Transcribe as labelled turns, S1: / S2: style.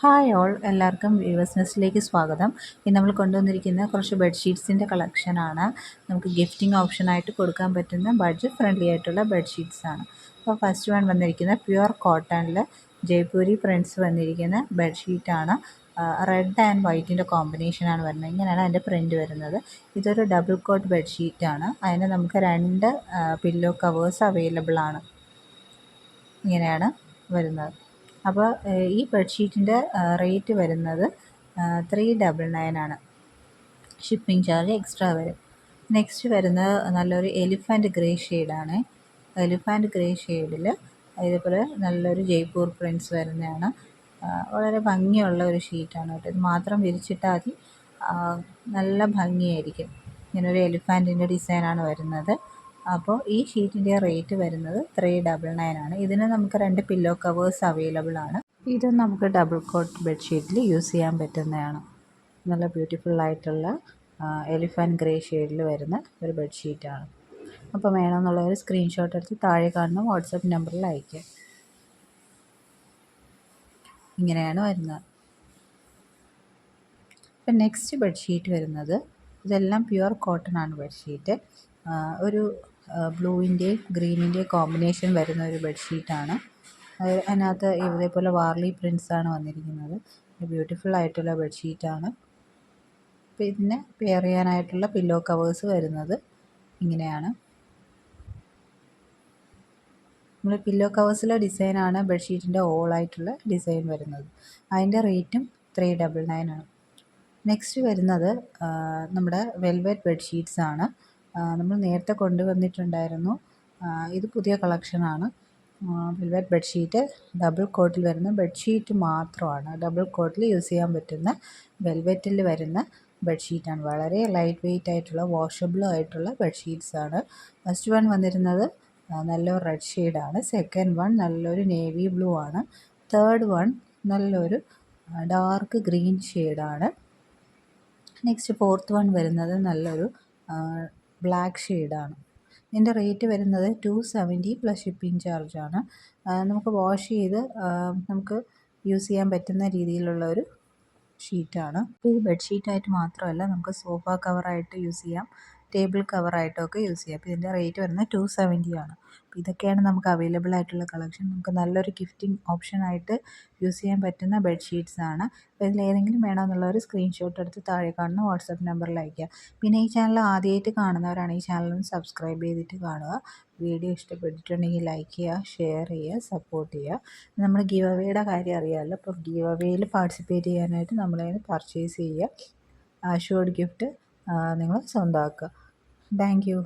S1: Hi all, എല്ലാവർക്കും viewers നെസ്റ്റിലേക്ക് സ്വാഗതം. ഇന്ന് നമ്മൾ കൊണ്ടുവന്നിരിക്കുന്ന കുറച്ച് ബെഡ്ഷീറ്റ്സിൻ്റെ കളക്ഷനാണ്. നമുക്ക് ഗിഫ്റ്റിംഗ് ഓപ്ഷനായിട്ട് കൊടുക്കാൻ പറ്റുന്ന ബഡ്ജറ്റ് ഫ്രണ്ട്ലി ആയിട്ടുള്ള ബെഡ്ഷീറ്റ്സാണ്. അപ്പോൾ ഫസ്റ്റ് വൺ വന്നിരിക്കുന്ന പ്യുവർ കോട്ടണിൽ ജയ്പൂരി പ്രിൻറ്റ്സ് വന്നിരിക്കുന്ന ബെഡ്ഷീറ്റാണ്. റെഡ് ആൻഡ് വൈറ്റിൻ്റെ കോമ്പിനേഷനാണ് വരുന്നത്. ഇങ്ങനെയാണ് അതിൻ്റെ പ്രിൻറ്റ് വരുന്നത്. ഇതൊരു ഡബിൾ കോട്ട് ബെഡ്ഷീറ്റാണ്. അതിന് നമുക്ക് രണ്ട് പില്ലോ കവേഴ്സ് അവൈലബിൾ ആണ്. ഇങ്ങനെയാണ് വരുന്നത്. അപ്പോൾ ഈ ബെഡ്ഷീറ്റിൻ്റെ റേറ്റ് വരുന്നത് 399 ആണ്. ഷിപ്പിംഗ് ചാർജ് എക്സ്ട്രാ വരും. നെക്സ്റ്റ് വരുന്നത് നല്ലൊരു എലിഫൻറ്റ് ഗ്രേ ഷെയ്ഡാണ്. എലിഫൻറ്റ് ഗ്രേ ഷെയ്ഡിൽ ഇതേപോലെ നല്ലൊരു ജയ്പൂർ പ്രിൻറ്റ്സ് വരുന്നതാണ്. വളരെ ഭംഗിയുള്ള ഒരു ഷീറ്റാണ് കേട്ടോ. ഇത് മാത്രം വിരിച്ചിട്ടാൽ മതി, നല്ല ഭംഗിയായിരിക്കും. ഇങ്ങനൊരു എലിഫൻറ്റിൻ്റെ ഡിസൈനാണ് വരുന്നത്. അപ്പോൾ ഈ ഷീറ്റിൻ്റെ റേറ്റ് വരുന്നത് 399 ആണ്. ഇതിന് നമുക്ക് രണ്ട് പില്ലോ കവേഴ്സ് അവൈലബിൾ ആണ്. ഇത് നമുക്ക് ഡബിൾ കോട്ട് ബെഡ്ഷീറ്റിൽ യൂസ് ചെയ്യാൻ പറ്റുന്നതാണ്. നല്ല ബ്യൂട്ടിഫുള്ളായിട്ടുള്ള എലിഫൻറ്റ് ഗ്രേ ഷെയ്ഡിൽ വരുന്ന ഒരു ബെഡ്ഷീറ്റാണ്. അപ്പോൾ വേണമെന്നുള്ളൊരു സ്ക്രീൻഷോട്ട് എടുത്ത് താഴെ കാണുന്ന വാട്സപ്പ് നമ്പറിൽ അയയ്ക്കുക. ഇങ്ങനെയാണ് വരുന്നത്. ഇപ്പം നെക്സ്റ്റ് ബെഡ്ഷീറ്റ് വരുന്നത്, ഇതെല്ലാം പ്യുവർ കോട്ടൺ ആണ് ബെഡ്ഷീറ്റ്. ഒരു ബ്ലൂവിൻ്റെയും ഗ്രീനിൻ്റെയും കോമ്പിനേഷൻ വരുന്ന ഒരു ബെഡ്ഷീറ്റാണ്. അതിനകത്ത് ഇതേപോലെ വാർലി പ്രിൻറ്റ്സാണ് വന്നിരിക്കുന്നത്. ബ്യൂട്ടിഫുൾ ആയിട്ടുള്ള ബെഡ്ഷീറ്റാണ്. പിന്നെ പെയർ ചെയ്യാനായിട്ടുള്ള പില്ലോ കവേഴ്സ് വരുന്നത് ഇങ്ങനെയാണ്. നമ്മൾ പില്ലോ കവേഴ്സിലെ ഡിസൈനാണ് ബെഡ്ഷീറ്റിൻ്റെ ഓളായിട്ടുള്ള ഡിസൈൻ വരുന്നത്. അതിൻ്റെ റേറ്റും 399 ആണ്. നെക്സ്റ്റ് വരുന്നത് നമ്മുടെ വെൽവെറ്റ് ബെഡ്ഷീറ്റ്സ് ആണ്. നമ്മൾ നേരത്തെ കൊണ്ടുവന്നിട്ടുണ്ടായിരുന്നു. ഇത് പുതിയ കളക്ഷനാണ്. വെൽവെറ്റ് ബെഡ്ഷീറ്റ് ഡബിൾ കോട്ടിൽ വരുന്ന ബെഡ്ഷീറ്റ് മാത്രമാണ്. ഡബിൾ കോട്ടിൽ യൂസ് ചെയ്യാൻ പറ്റുന്ന വെൽവെറ്റിൽ വരുന്ന ബെഡ്ഷീറ്റാണ്. വളരെ ലൈറ്റ് വെയ്റ്റ് ആയിട്ടുള്ള വാഷബിളും ആയിട്ടുള്ള ബെഡ്ഷീറ്റ്സാണ്. ഫസ്റ്റ് വൺ വന്നിരുന്നത് നല്ലൊരു റെഡ് ഷെയ്ഡാണ്. സെക്കൻഡ് വൺ നല്ലൊരു നേവി ബ്ലൂ ആണ്. തേർഡ് വൺ നല്ലൊരു ഡാർക്ക് ഗ്രീൻ ഷെയ്ഡാണ്. നെക്സ്റ്റ് ഫോർത്ത് വൺ വരുന്നത് നല്ലൊരു ബ്ലാക്ക് ഷെയ്ഡാണ്. ഇതിൻ്റെ റേറ്റ് വരുന്നത് 270 പ്ലസ് ഷിപ്പിംഗ് ചാർജാണ്. നമുക്ക് വാഷ് ചെയ്ത് നമുക്ക് യൂസ് ചെയ്യാൻ പറ്റുന്ന രീതിയിലുള്ള ഒരു ഷീറ്റാണ്. ഇത് ബെഡ്ഷീറ്റായിട്ട് മാത്രമല്ല, നമുക്ക് സോഫ കവറായിട്ട് യൂസ് ചെയ്യാം, ടേബിൾ കവറായിട്ടൊക്കെ യൂസ് ചെയ്യാം. അപ്പോൾ ഇതിൻ്റെ റേറ്റ് വരുന്നത് 270 ആണ്. അപ്പോൾ ഇതൊക്കെയാണ് നമുക്ക് അവൈലബിൾ ആയിട്ടുള്ള കളക്ഷൻ. നമുക്ക് നല്ലൊരു ഗിഫ്റ്റിംഗ് ഓപ്ഷനായിട്ട് യൂസ് ചെയ്യാൻ പറ്റുന്ന ബെഡ്ഷീറ്റ്സാണ്. അപ്പോൾ ഇതിലേതെങ്കിലും വേണമെന്നുള്ളൊരു സ്ക്രീൻഷോട്ട് എടുത്ത് താഴെ കാണുന്ന വാട്സപ്പ് നമ്പറിൽ അയയ്ക്കുക. പിന്നെ ഈ ചാനൽ ആദ്യമായിട്ട് കാണുന്നവരാണ് ഈ ചാനലൊന്ന് സബ്സ്ക്രൈബ് ചെയ്തിട്ട് കാണുക. വീഡിയോ ഇഷ്ടപ്പെട്ടിട്ടുണ്ടെങ്കിൽ ലൈക്ക് ചെയ്യുക, ഷെയർ ചെയ്യുക, സപ്പോർട്ട് ചെയ്യുക. നമ്മൾ ഗിവ് അവേയുടെ കാര്യം അറിയാമല്ലോ. അപ്പോൾ ഗിവ് അവേയിൽ പാർട്ടിസിപ്പേറ്റ് ചെയ്യാനായിട്ട് നമ്മളതിന് പർച്ചേസ് ചെയ്യുക. അഷ്വേർഡ് ഗിഫ്റ്റ് നിങ്ങൾ സ്വന്തമാക്കുക. Thank you.